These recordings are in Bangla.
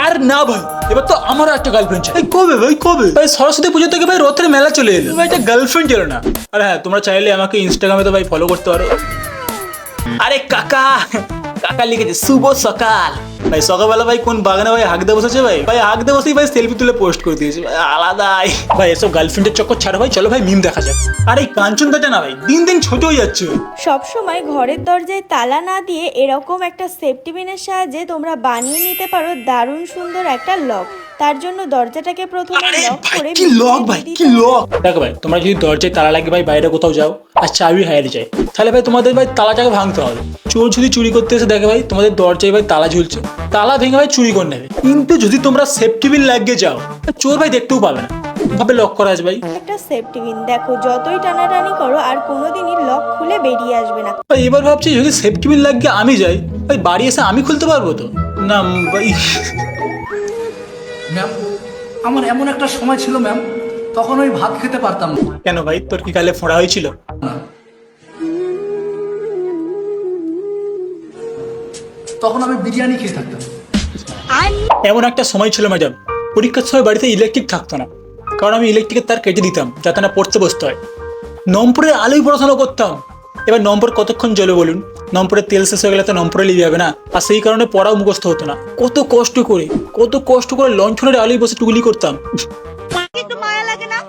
আর না ভাই, এবার তো আমারও একটা গার্লফ্রেন্ড চাই। কবে ভাই, কবে ভাই? সরস্বতী পুজো থেকে ভাই রথের মেলা চলে এলো ভাই, একটা গার্লফ্রেন্ড এলো না। আর হ্যাঁ, তোমরা চাইলে আমাকে ইনস্টাগ্রামে তো ভাই ফলো করতে পারো। আরে কাকা, কাকা লিখেছে শুভ সকাল। ভাই সকালবেলা ভাই কোন বাগানে ভাই হাঁকতে বসেছে ভাই, ভাই হাঁকতে বসেই ভাই সেলফি তুলে পোস্ট করে দিয়েছে ভাই, আলাদাই। ভাই এসব গার্লফ্রেন্ডের চক্কর ছাড়ো ভাই, চলো ভাই মিম দেখা যাক। আর এই কাঞ্চন দাটা না ভাই দিন দিন ছোট হয়ে যাচ্ছে। সব সময় ঘরের দরজায় তালা না দিয়ে এরকম একটা সেফটি পিনের সাহায্যে তোমরা বানিয়ে নিতে পারো দারুণ সুন্দর একটা লক। তার জন্য দরজাটাকে প্রথমে লক করে কি লক ভাই, কি লক। দেখো ভাই, তোমরা যদি দরজায় তালা লাগে ভাই বাইরে কোথাও যাও আর চাবি হারিয়ে যায়, তাহলে ভাই তোমাদের ভাই তালাটাকে ভাঙতে হবে। চোর যদি চুরি করতে এসে দেখে ভাই তোমাদের দরজায় ভাই তালা ঝুলছে, তালা ভেঙে ভাই চুরি করে নেবে। কিন্তু যদি তোমরা সেফটি পিন লাগিয়ে যাও, চোর ভাই দেখতেও পাবে না, ভাবে লক করা আছে ভাই। একটা সেফটি পিন দেখো যতই টানাটানি করো আর কোনোদিনই লক খুলে বেরিয়ে আসবে না। ভাই এবার ভাবছি যদি সেফটি পিন লাগিয়ে আমি যাই ভাই, বাড়ি এসে আমি খুলতে পারবো তো? না ভাই। ম্যাম, আমার এমন একটা সময় ছিল ম্যাম, তখন ওই ভাত খেতে পারতাম না। কেন ভাই, তোর কি গালে ফোড়া হয়েছিল? তখন আমি বিরিয়ানি খেয়ে থাকতাম। এমন একটা সময় ছিল ম্যাডাম, পরীক্ষার সময় বাড়িতে ইলেকট্রিক থাকতো না, কারণ আমি ইলেকট্রিকের তার কেটে দিতাম যাতে না পড়তে বসতে হয়। নম্বরের আলোয় পড়াশোনা করতাম। এবার নম্বর কতক্ষণ জ্বলে বলুন? নম্বরের তেল শেষ হয়ে গেলে তো নম্বরে লিখে যাবে না, আর সেই কারণে পড়াও মুখস্থ হতো না। কত কষ্ট করে লঞ্চনের আলোয় বসে টুগুলি করতাম। একটু মায়া লাগে না?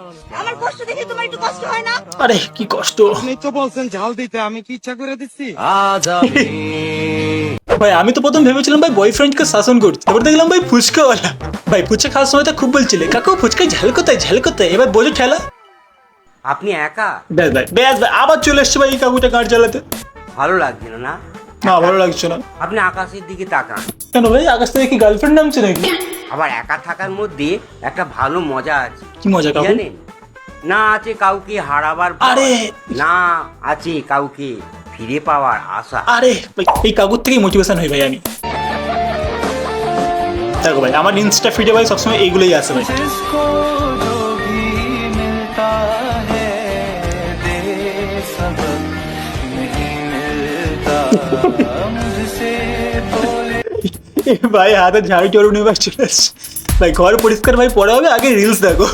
আমার কষ্ট দেখে তোমার একটু কষ্ট হয় না? আরে কি কষ্ট। আপনি তো বলছেন ঝাল দিতে, আমি কি ইচ্ছা করে দিচ্ছি? ভাই আমি তো প্রথম ভেবেছিলাম ভাই বয়ফ্রেন্ডকে শাসন করছি, এবার দেখলাম ভাই ফুচকাওয়ালা। ভাই ফুচকা খাওয়ার সময় তো খুব বলছিলে কাকু ফুচকায় ঝাল কোথায়, এবার বোঝো ঠেলা। আপনি একা? ব্যাস ভাই আবার চলে এসছে ভাই এই কাকুটা গাড়ি চালাতে। ভালো লাগছিল না? না ভালো লাগছে না। আপনি আকাশের দিকে তাকান। কেন ভাই, আকাশ থেকে কি গার্লফ্রেন্ড নামছে নাকি? আবার একা থাকার মধ্যে একটা ভালো মজা আছে। কি মজা কাকু? জানেন না, আছে কাউকে হারাবার ভয়, আরে না আছে কাউকে ফিরে পাওয়ার আশা। আরে ভাই, এই কাকুর থেকেই মোটিভেশন হই ভাই আমি। দেখো ভাই আমার ইনস্টা ফিডে ভাই সবসময় এইগুলোই আসে ভাই। ভাই হাতে ঝাড়ু টাড়ু নিয়ে ভাই চলে আসছে ভাই, ঘর পরিষ্কার ভাই পরে হবে, আগে রিলস দেখো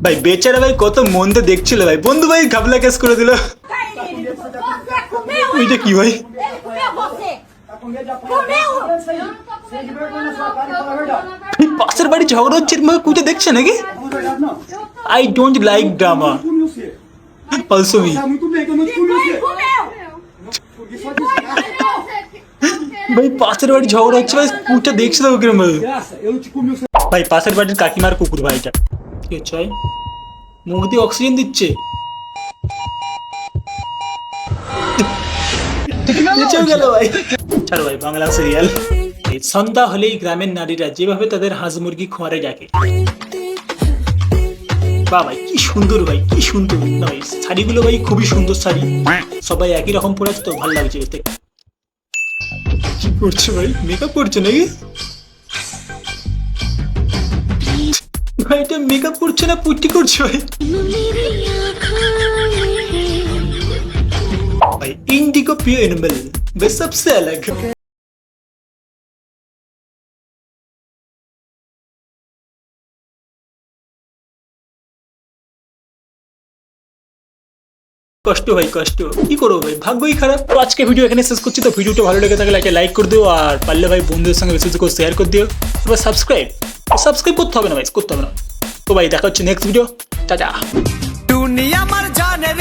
ভাই। বেচারা ভাই কত মন দিয়ে দেখছিল ভাই, বন্ধু ভাই ঘাবলা কেস করে দিল। ওইটা কি ভাই? পাশের বাড়ি ঝগড়া হচ্ছে কুটে দেখছে নাকি? I don't like drama also me. ভাই পাশের বাড়ি ঝগড়া হচ্ছে ভাই, কুটে দেখছে তো কিরম ভাবে। ভাই পাশের বাড়ির কাকিমার কুকুর ভাইটা কি হচ্ছে ভাই, মুখ দিয়ে অক্সিজেন দিচ্ছে। গেল ভাই। ছাড়ো ভাই বাংলা সিরিয়াল। সন্ধ্যা হলেই গ্রামের নারীরা যেভাবে তাদের হাঁস মুরগি খোয়ারে ডাকে, বা ভাই কি সুন্দর ভাই, কি সুন্দর না ভাই। শাড়িগুলো ভাই খুবই সুন্দর শাড়ি, সবাই একই রকম পরে আছে তো ভালো লাগছে দেখতে। কি করছে ভাই, মেকআপ করছে নাকি? ভাই এটা মেকআপ করছে না পুট্টি করছে ভাই? भाई इंडिगो प्योर एनिमल वे सबसे अलग। কষ্ট ভাই কষ্ট, কি করবো ভাই, ভাগ্যই খারাপ। তো আজকে ভিডিও এখানে শেষ করছি। তো ভিডিওটা ভালো লেগে থাকলে একটা লাইক করে দিও, আর পারলে ভাই বন্ধুদের সঙ্গে বেশি করে শেয়ার করে দিও। এবার সাবস্ক্রাইব করতে হবে না ভাই, করতে হবে না। তো ভাই দেখা হচ্ছে নেক্সট ভিডিও, টাটা। দুনিয়া আমার জানের